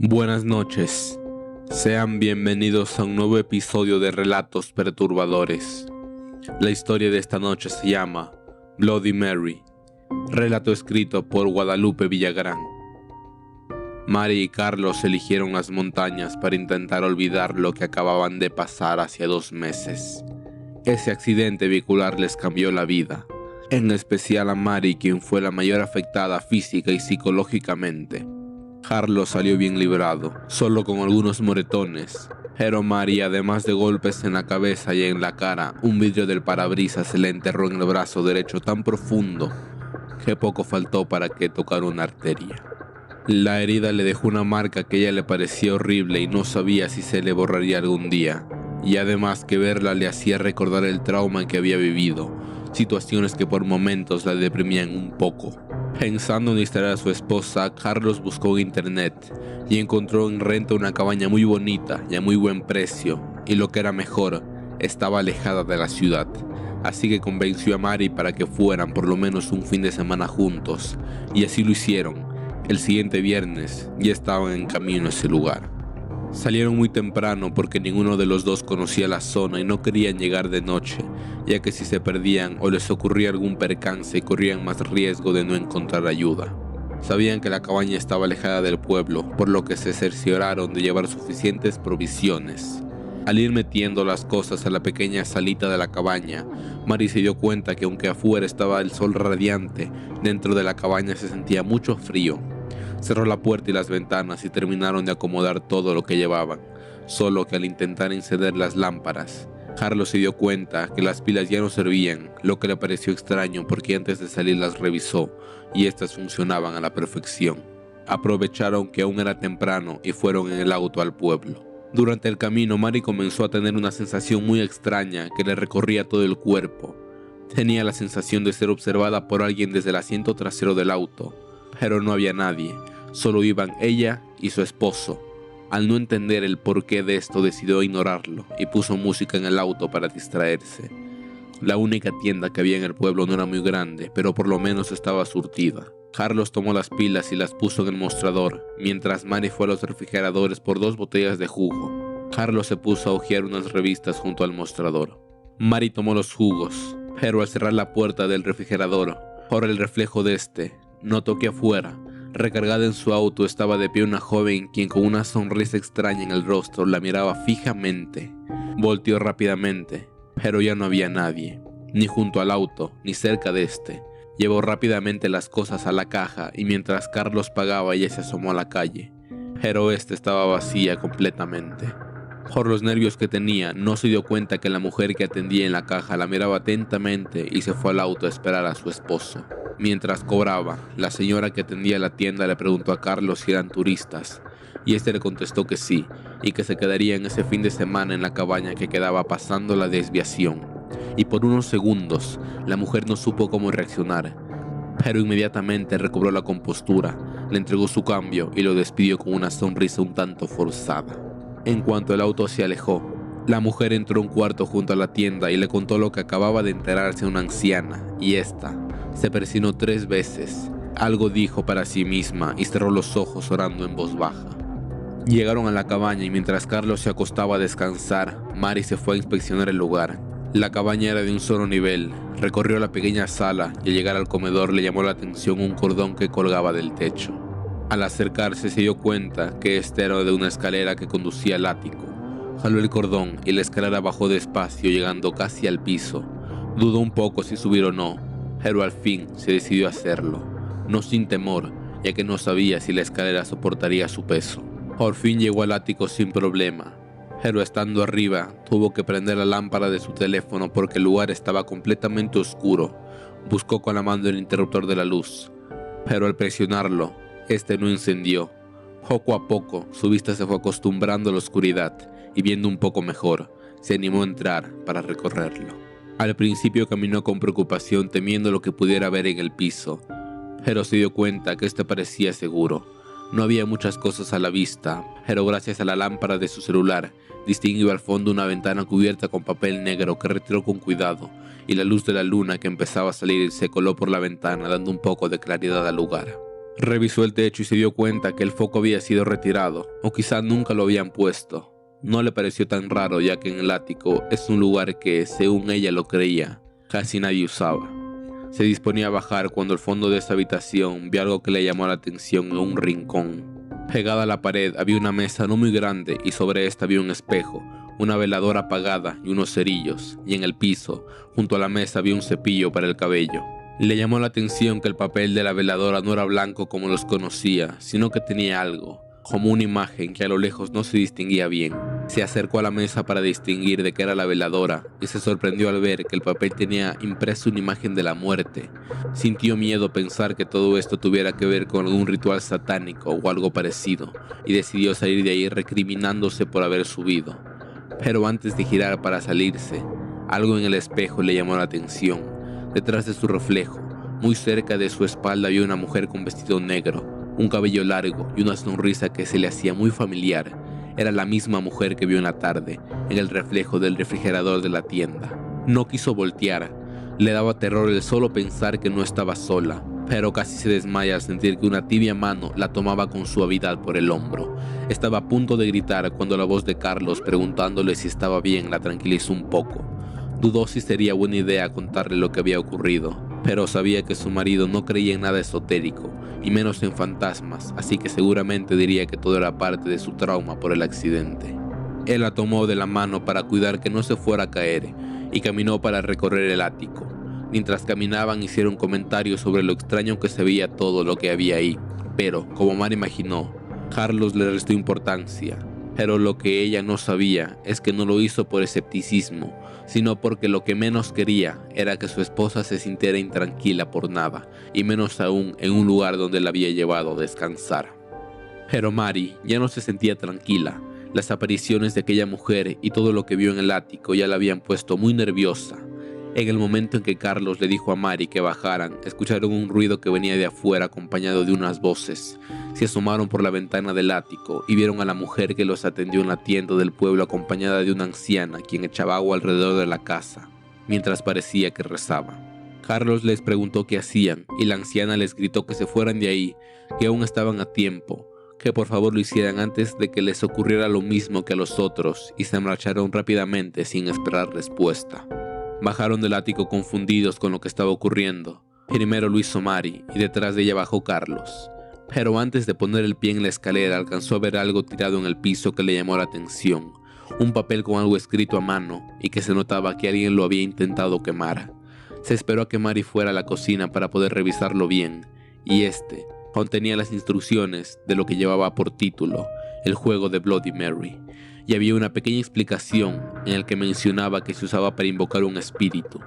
Buenas noches, sean bienvenidos a un nuevo episodio de Relatos Perturbadores. La historia de esta noche se llama Bloody Mary, relato escrito por Guadalupe Villagrán. Mary y Carlos eligieron las montañas para intentar olvidar lo que acababan de pasar hace 2 meses. Ese accidente vehicular les cambió la vida, en especial a Mary, quien fue la mayor afectada física y psicológicamente. Carlos salió bien librado, solo con algunos moretones, pero Mary, además de golpes en la cabeza y en la cara, un vidrio del parabrisas se le enterró en el brazo derecho tan profundo que poco faltó para que tocara una arteria. La herida le dejó una marca que a ella le parecía horrible y no sabía si se le borraría algún día, y además que verla le hacía recordar el trauma que había vivido, situaciones que por momentos la deprimían un poco. Pensando en distraer a su esposa, Carlos buscó en internet y encontró en renta una cabaña muy bonita y a muy buen precio, y lo que era mejor, estaba alejada de la ciudad. Así que convenció a Mary para que fueran por lo menos un fin de semana juntos, y así lo hicieron. El siguiente viernes ya estaban en camino a ese lugar. Salieron muy temprano porque ninguno de los dos conocía la zona y no querían llegar de noche, ya que si se perdían o les ocurría algún percance corrían más riesgo de no encontrar ayuda. Sabían que la cabaña estaba alejada del pueblo, por lo que se cercioraron de llevar suficientes provisiones. Al ir metiendo las cosas a la pequeña salita de la cabaña, Mary se dio cuenta que aunque afuera estaba el sol radiante, dentro de la cabaña se sentía mucho frío. Cerró la puerta y las ventanas y terminaron de acomodar todo lo que llevaban, solo que al intentar encender las lámparas, Carlos se dio cuenta que las pilas ya no servían, lo que le pareció extraño porque antes de salir las revisó y estas funcionaban a la perfección. Aprovecharon que aún era temprano y fueron en el auto al pueblo. Durante el camino, Mary comenzó a tener una sensación muy extraña que le recorría todo el cuerpo. Tenía la sensación de ser observada por alguien desde el asiento trasero del auto, pero no había nadie. Solo iban ella y su esposo. Al no entender el porqué de esto, decidió ignorarlo y puso música en el auto para distraerse. La única tienda que había en el pueblo no era muy grande, pero por lo menos estaba surtida. Carlos tomó las pilas y las puso en el mostrador, mientras Mary fue a los refrigeradores por 2 botellas de jugo. Carlos se puso a hojear unas revistas junto al mostrador. Mary tomó los jugos, pero al cerrar la puerta del refrigerador, por el reflejo de este, notó que afuera, recargada en su auto, estaba de pie una joven quien con una sonrisa extraña en el rostro la miraba fijamente. Volteó rápidamente, pero ya no había nadie, ni junto al auto, ni cerca de este. Llevó rápidamente las cosas a la caja y mientras Carlos pagaba ella se asomó a la calle, pero esta estaba vacía completamente. Por los nervios que tenía, no se dio cuenta que la mujer que atendía en la caja la miraba atentamente y se fue al auto a esperar a su esposo. Mientras cobraba, la señora que atendía la tienda le preguntó a Carlos si eran turistas, y este le contestó que sí, y que se quedarían ese fin de semana en la cabaña que quedaba pasando la desviación. Y por unos segundos, la mujer no supo cómo reaccionar, pero inmediatamente recobró la compostura, le entregó su cambio y lo despidió con una sonrisa un tanto forzada. En cuanto el auto se alejó, la mujer entró a un cuarto junto a la tienda y le contó lo que acababa de enterarse una anciana, y esta se persinó 3 veces. Algo dijo para sí misma y cerró los ojos orando en voz baja. Llegaron a la cabaña y mientras Carlos se acostaba a descansar, Mary se fue a inspeccionar el lugar. La cabaña era de un solo nivel. Recorrió la pequeña sala y al llegar al comedor le llamó la atención un cordón que colgaba del techo. Al acercarse se dio cuenta que este era de una escalera que conducía al ático. Jaló el cordón y la escalera bajó despacio llegando casi al piso. Dudó un poco si subir o no, pero al fin se decidió a hacerlo, no sin temor, ya que no sabía si la escalera soportaría su peso. Por fin llegó al ático sin problema, pero estando arriba tuvo que prender la lámpara de su teléfono porque el lugar estaba completamente oscuro. Buscó con la mano el interruptor de la luz, pero al presionarlo, este no encendió. Poco a poco su vista se fue acostumbrando a la oscuridad y viendo un poco mejor, se animó a entrar para recorrerlo. Al principio caminó con preocupación temiendo lo que pudiera ver en el piso, pero se dio cuenta que este parecía seguro. No había muchas cosas a la vista, pero gracias a la lámpara de su celular, distinguió al fondo una ventana cubierta con papel negro que retiró con cuidado, y la luz de la luna que empezaba a salir se coló por la ventana dando un poco de claridad al lugar. Revisó el techo y se dio cuenta que el foco había sido retirado, o quizá nunca lo habían puesto. No le pareció tan raro, ya que en el ático es un lugar que, según ella lo creía, casi nadie usaba. Se disponía a bajar cuando al fondo de esa habitación vio algo que le llamó la atención en un rincón. Pegada a la pared había una mesa no muy grande y sobre esta había un espejo, una veladora apagada y unos cerillos, y en el piso, junto a la mesa, había un cepillo para el cabello. Le llamó la atención que el papel de la veladora no era blanco como los conocía, sino que tenía algo, como una imagen que a lo lejos no se distinguía bien. Se acercó a la mesa para distinguir de qué era la veladora y se sorprendió al ver que el papel tenía impreso una imagen de la muerte. Sintió miedo pensar que todo esto tuviera que ver con algún ritual satánico o algo parecido, y decidió salir de ahí recriminándose por haber subido. Pero antes de girar para salirse, algo en el espejo le llamó la atención. Detrás de su reflejo, muy cerca de su espalda, había una mujer con vestido negro, un cabello largo y una sonrisa que se le hacía muy familiar. Era la misma mujer que vio en la tarde, en el reflejo del refrigerador de la tienda. No quiso voltear. Le daba terror el solo pensar que no estaba sola, pero casi se desmaya al sentir que una tibia mano la tomaba con suavidad por el hombro. Estaba a punto de gritar cuando la voz de Carlos, preguntándole si estaba bien, la tranquilizó un poco. Dudó si sería buena idea contarle lo que había ocurrido, pero sabía que su marido no creía en nada esotérico, y menos en fantasmas, así que seguramente diría que todo era parte de su trauma por el accidente. Él la tomó de la mano para cuidar que no se fuera a caer, y caminó para recorrer el ático. Mientras caminaban hicieron comentarios sobre lo extraño que se veía todo lo que había ahí, pero, como Mari imaginó, Carlos le restó importancia. Pero lo que ella no sabía es que no lo hizo por escepticismo, sino porque lo que menos quería era que su esposa se sintiera intranquila por nada, y menos aún en un lugar donde la había llevado a descansar. Pero Mari ya no se sentía tranquila. Las apariciones de aquella mujer y todo lo que vio en el ático ya la habían puesto muy nerviosa. En el momento en que Carlos le dijo a Mari que bajaran, escucharon un ruido que venía de afuera acompañado de unas voces. Se asomaron por la ventana del ático y vieron a la mujer que los atendió en la tienda del pueblo acompañada de una anciana quien echaba agua alrededor de la casa, mientras parecía que rezaba. Carlos les preguntó qué hacían y la anciana les gritó que se fueran de ahí, que aún estaban a tiempo, que por favor lo hicieran antes de que les ocurriera lo mismo que a los otros, y se marcharon rápidamente sin esperar respuesta. Bajaron del ático confundidos con lo que estaba ocurriendo. Primero lo hizo Mari y detrás de ella bajó Carlos. Pero antes de poner el pie en la escalera alcanzó a ver algo tirado en el piso que le llamó la atención. Un papel con algo escrito a mano y que se notaba que alguien lo había intentado quemar. Se esperó a que Mari fuera a la cocina para poder revisarlo bien, y contenía las instrucciones de lo que llevaba por título El juego de Bloody Mary, y había una pequeña explicación en la que mencionaba que se usaba para invocar un espíritu.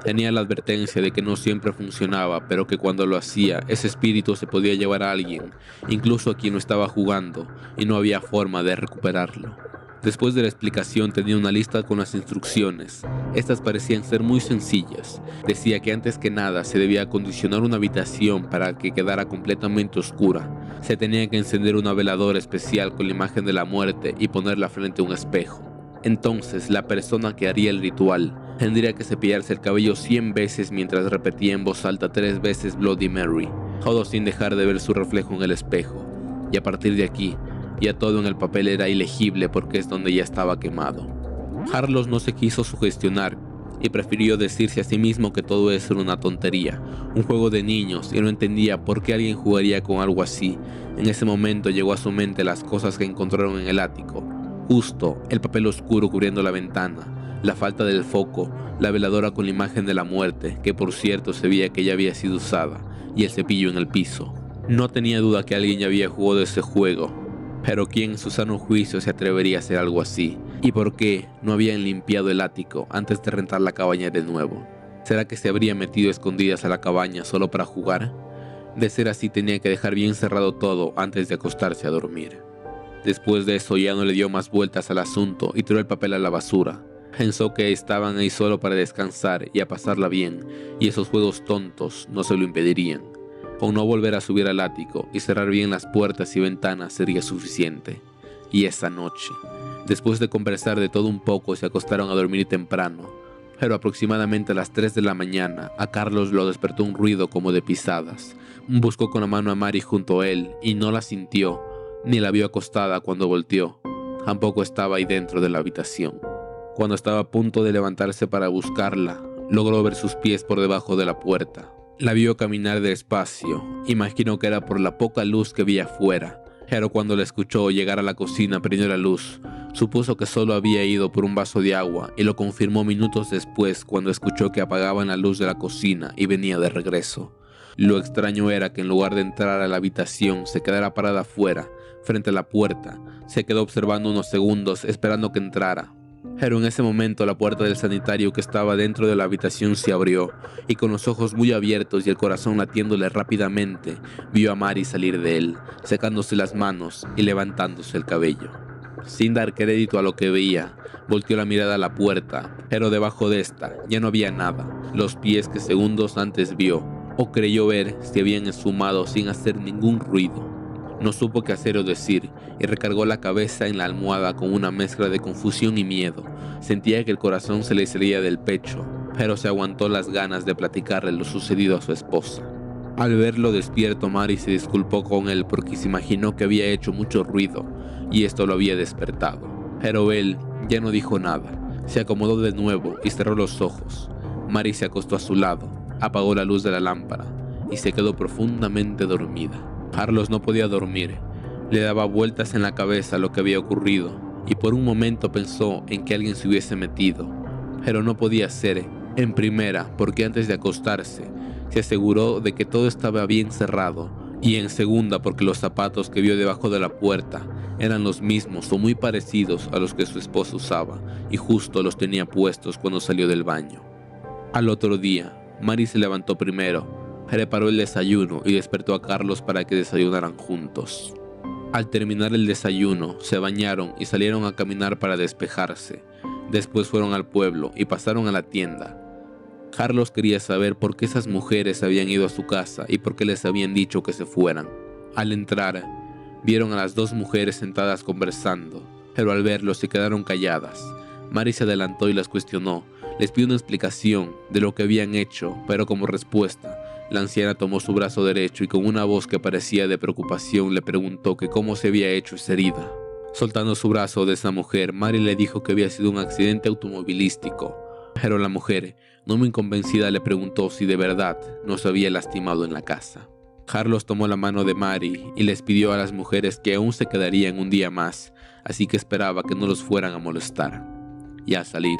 Tenía la advertencia de que no siempre funcionaba, pero que cuando lo hacía, ese espíritu se podía llevar a alguien, incluso a quien no estaba jugando, y no había forma de recuperarlo. Después de la explicación tenía una lista con las instrucciones. Estas parecían ser muy sencillas. Decía que antes que nada se debía acondicionar una habitación para que quedara completamente oscura. Se tenía que encender una veladora especial con la imagen de la muerte y ponerla frente a un espejo. Entonces la persona que haría el ritual tendría que cepillarse el cabello 100 veces mientras repetía en voz alta 3 veces Bloody Mary, todo sin dejar de ver su reflejo en el espejo. Y a partir de aquí, ya todo en el papel era ilegible porque es donde ya estaba quemado. Carlos no se quiso sugestionar y prefirió decirse a sí mismo que todo eso era una tontería, un juego de niños, y no entendía por qué alguien jugaría con algo así. En ese momento llegó a su mente las cosas que encontraron en el ático. Justo, el papel oscuro cubriendo la ventana, la falta del foco, la veladora con la imagen de la muerte, que por cierto se veía que ya había sido usada, y el cepillo en el piso. No tenía duda que alguien ya había jugado ese juego. Pero ¿quién en su sano juicio se atrevería a hacer algo así? ¿Y por qué no habían limpiado el ático antes de rentar la cabaña de nuevo? ¿Será que se habrían metido escondidas a la cabaña solo para jugar? De ser así tenía que dejar bien cerrado todo antes de acostarse a dormir. Después de eso ya no le dio más vueltas al asunto y tiró el papel a la basura. Pensó que estaban ahí solo para descansar y a pasarla bien, y esos juegos tontos no se lo impedirían. Con no volver a subir al ático y cerrar bien las puertas y ventanas sería suficiente. Y esa noche, después de conversar de todo un poco, se acostaron a dormir temprano. Pero aproximadamente a las 3 de la mañana, a Carlos lo despertó un ruido como de pisadas. Buscó con la mano a Mary junto a él y no la sintió, ni la vio acostada cuando volteó. Tampoco estaba ahí dentro de la habitación. Cuando estaba a punto de levantarse para buscarla, logró ver sus pies por debajo de la puerta. La vio caminar despacio. Imaginó que era por la poca luz que había afuera, pero cuando la escuchó llegar a la cocina prendió la luz. Supuso que solo había ido por un vaso de agua y lo confirmó minutos después cuando escuchó que apagaban la luz de la cocina y venía de regreso. Lo extraño era que en lugar de entrar a la habitación se quedara parada afuera, frente a la puerta. Se quedó observando unos segundos esperando que entrara. Pero en ese momento la puerta del sanitario que estaba dentro de la habitación se abrió y con los ojos muy abiertos y el corazón latiéndole rápidamente, vio a Mary salir de él, secándose las manos y levantándose el cabello. Sin dar crédito a lo que veía, volteó la mirada a la puerta, pero debajo de esta ya no había nada. Los pies que segundos antes vio o creyó ver se habían esfumado sin hacer ningún ruido. No supo qué hacer o decir y recargó la cabeza en la almohada con una mezcla de confusión y miedo. Sentía que el corazón se le salía del pecho, pero se aguantó las ganas de platicarle lo sucedido a su esposa. Al verlo despierto, Mary se disculpó con él porque se imaginó que había hecho mucho ruido y esto lo había despertado. Pero él ya no dijo nada. Se acomodó de nuevo y cerró los ojos. Mary se acostó a su lado, apagó la luz de la lámpara y se quedó profundamente dormida. Carlos no podía dormir. Le daba vueltas en la cabeza lo que había ocurrido y por un momento pensó en que alguien se hubiese metido, pero no podía ser. En primera, porque antes de acostarse se aseguró de que todo estaba bien cerrado, y en segunda porque los zapatos que vio debajo de la puerta eran los mismos o muy parecidos a los que su esposo usaba y justo los tenía puestos cuando salió del baño. Al otro día, Mary se levantó primero, preparó el desayuno y despertó a Carlos para que desayunaran juntos. Al terminar el desayuno, se bañaron y salieron a caminar para despejarse. Después fueron al pueblo y pasaron a la tienda. Carlos quería saber por qué esas mujeres habían ido a su casa y por qué les habían dicho que se fueran. Al entrar, vieron a las dos mujeres sentadas conversando, pero al verlos se quedaron calladas. Mary se adelantó y las cuestionó. Les pidió una explicación de lo que habían hecho, pero como respuesta, la anciana tomó su brazo derecho y con una voz que parecía de preocupación le preguntó que cómo se había hecho esa herida. Soltando su brazo de esa mujer, Mary le dijo que había sido un accidente automovilístico, pero la mujer, no muy convencida, le preguntó si de verdad no se había lastimado en la casa. Carlos tomó la mano de Mary y les pidió a las mujeres que aún se quedarían un día más, así que esperaba que no los fueran a molestar. Y al salir,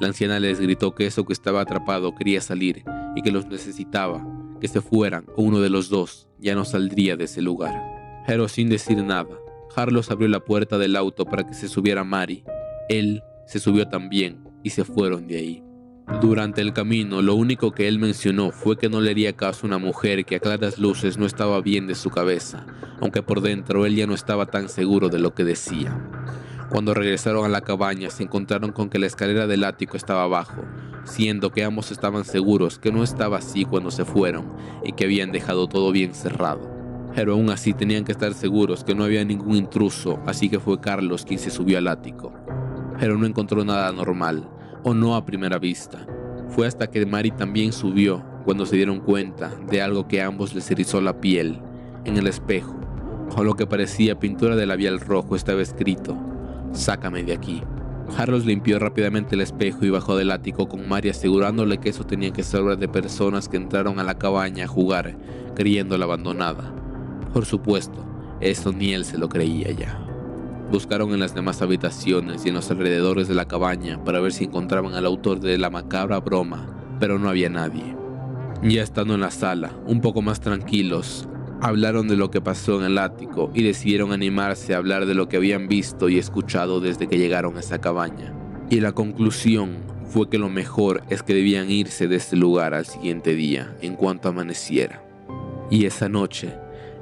la anciana les gritó que eso que estaba atrapado quería salir y que los necesitaba, que se fueran o uno de los dos ya no saldría de ese lugar. Pero sin decir nada, Carlos abrió la puerta del auto para que se subiera Mary. Él se subió también y se fueron de ahí. Durante el camino, lo único que él mencionó fue que no le haría caso a una mujer que a claras luces no estaba bien de su cabeza, aunque por dentro él ya no estaba tan seguro de lo que decía. Cuando regresaron a la cabaña, se encontraron con que la escalera del ático estaba abajo, siendo que ambos estaban seguros que no estaba así cuando se fueron y que habían dejado todo bien cerrado. Pero aún así tenían que estar seguros que no había ningún intruso, así que fue Carlos quien se subió al ático. Pero no encontró nada normal, o no a primera vista. Fue hasta que Mary también subió cuando se dieron cuenta de algo que a ambos les erizó la piel. En el espejo, con lo que parecía pintura de labial rojo, estaba escrito: "Sácame de aquí". Carlos limpió rápidamente el espejo y bajó del ático con Mary, asegurándole que eso tenía que ser obra de personas que entraron a la cabaña a jugar, creyéndola abandonada. Por supuesto, eso ni él se lo creía ya. Buscaron en las demás habitaciones y en los alrededores de la cabaña para ver si encontraban al autor de la macabra broma, pero no había nadie. Ya estando en la sala, un poco más tranquilos, hablaron de lo que pasó en el ático y decidieron animarse a hablar de lo que habían visto y escuchado desde que llegaron a esa cabaña. Y la conclusión fue que lo mejor es que debían irse de este lugar al siguiente día, en cuanto amaneciera. Y esa noche,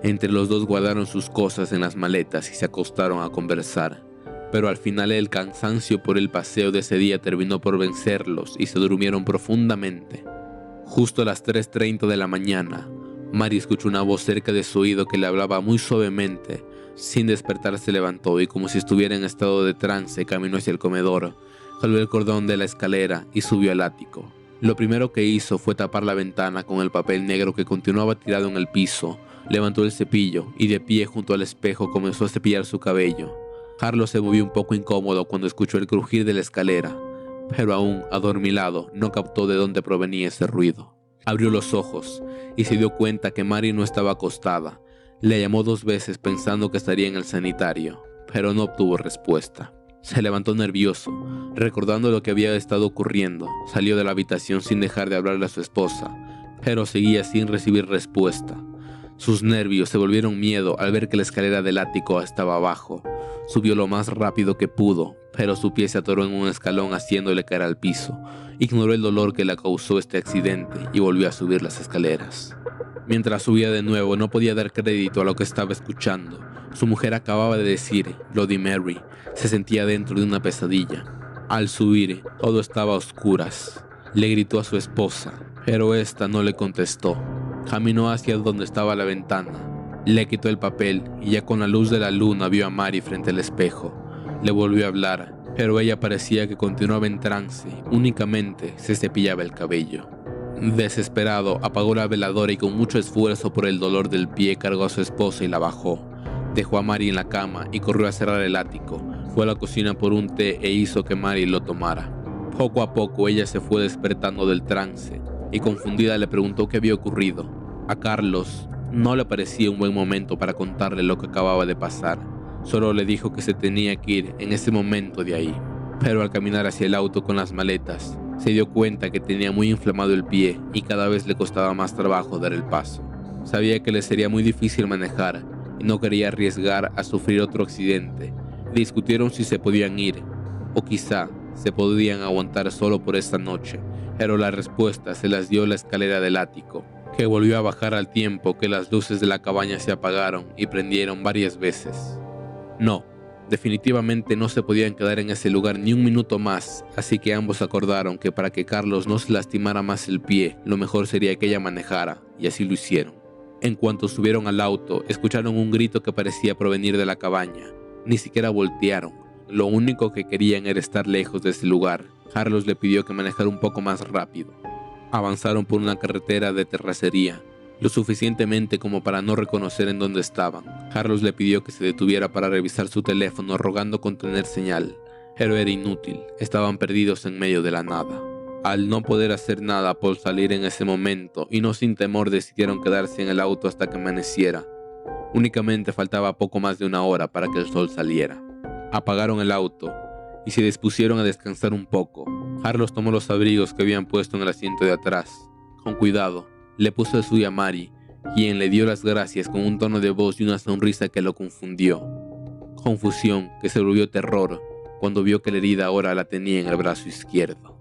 entre los dos guardaron sus cosas en las maletas y se acostaron a conversar. Pero al final el cansancio por el paseo de ese día terminó por vencerlos y se durmieron profundamente. Justo a las 3:30 de la mañana, Mary escuchó una voz cerca de su oído que le hablaba muy suavemente. Sin despertar se levantó y como si estuviera en estado de trance caminó hacia el comedor. jaló el cordón de la escalera y subió al ático. Lo primero que hizo fue tapar la ventana con el papel negro que continuaba tirado en el piso. Levantó el cepillo y de pie junto al espejo comenzó a cepillar su cabello. Carlos se movió un poco incómodo cuando escuchó el crujir de la escalera, pero aún adormilado no captó de dónde provenía ese ruido. Abrió los ojos y se dio cuenta que Mary no estaba acostada. Le llamó 2 veces pensando que estaría en el sanitario, pero no obtuvo respuesta. Se levantó nervioso, recordando lo que había estado ocurriendo. Salió de la habitación sin dejar de hablarle a su esposa, pero seguía sin recibir respuesta. Sus nervios se volvieron miedo al ver que la escalera del ático estaba abajo. Subió lo más rápido que pudo, pero su pie se atoró en un escalón haciéndole caer al piso. Ignoró el dolor que le causó este accidente y volvió a subir las escaleras. Mientras subía de nuevo, no podía dar crédito a lo que estaba escuchando. Su mujer acababa de decir Bloody Mary. Se sentía dentro de una pesadilla. Al subir, todo estaba a oscuras. Le gritó a su esposa, pero esta no le contestó. Caminó hacia donde estaba la ventana. Le quitó el papel y ya con la luz de la luna vio a Mary frente al espejo. Le volvió a hablar, pero ella parecía que continuaba en trance. Únicamente se cepillaba el cabello. Desesperado, apagó la veladora y con mucho esfuerzo por el dolor del pie cargó a su esposa y la bajó. Dejó a Mary en la cama y corrió a cerrar el ático. Fue a la cocina por un té e hizo que Mary lo tomara. Poco a poco ella se fue despertando del trance y confundida le preguntó qué había ocurrido. A Carlos no le parecía un buen momento para contarle lo que acababa de pasar. Solo le dijo que se tenía que ir en ese momento de ahí. Pero al caminar hacia el auto con las maletas, se dio cuenta que tenía muy inflamado el pie y cada vez le costaba más trabajo dar el paso. Sabía que le sería muy difícil manejar y no quería arriesgar a sufrir otro accidente. Discutieron si se podían ir o quizá se podían aguantar solo por esta noche, pero la respuesta se las dio la escalera del ático, que volvió a bajar al tiempo que las luces de la cabaña se apagaron y prendieron varias veces. No, definitivamente no se podían quedar en ese lugar ni un minuto más, así que ambos acordaron que para que Carlos no se lastimara más el pie, lo mejor sería que ella manejara, y así lo hicieron. En cuanto subieron al auto, escucharon un grito que parecía provenir de la cabaña. Ni siquiera voltearon. Lo único que querían era estar lejos de ese lugar. Carlos le pidió que manejara un poco más rápido. Avanzaron por una carretera de terracería, lo suficientemente como para no reconocer en dónde estaban. Carlos le pidió que se detuviera para revisar su teléfono, rogando con tener señal, pero era inútil. Estaban perdidos en medio de la nada. Al no poder hacer nada por salir en ese momento y no sin temor decidieron quedarse en el auto hasta que amaneciera. Únicamente faltaba poco más de 1 hora para que el sol saliera. Apagaron el auto y se dispusieron a descansar un poco. Carlos tomó los abrigos que habían puesto en el asiento de atrás. Con cuidado, le puso el suyo a Mary, quien le dio las gracias con un tono de voz y una sonrisa que lo confundió. Confusión que se volvió terror cuando vio que la herida ahora la tenía en el brazo izquierdo.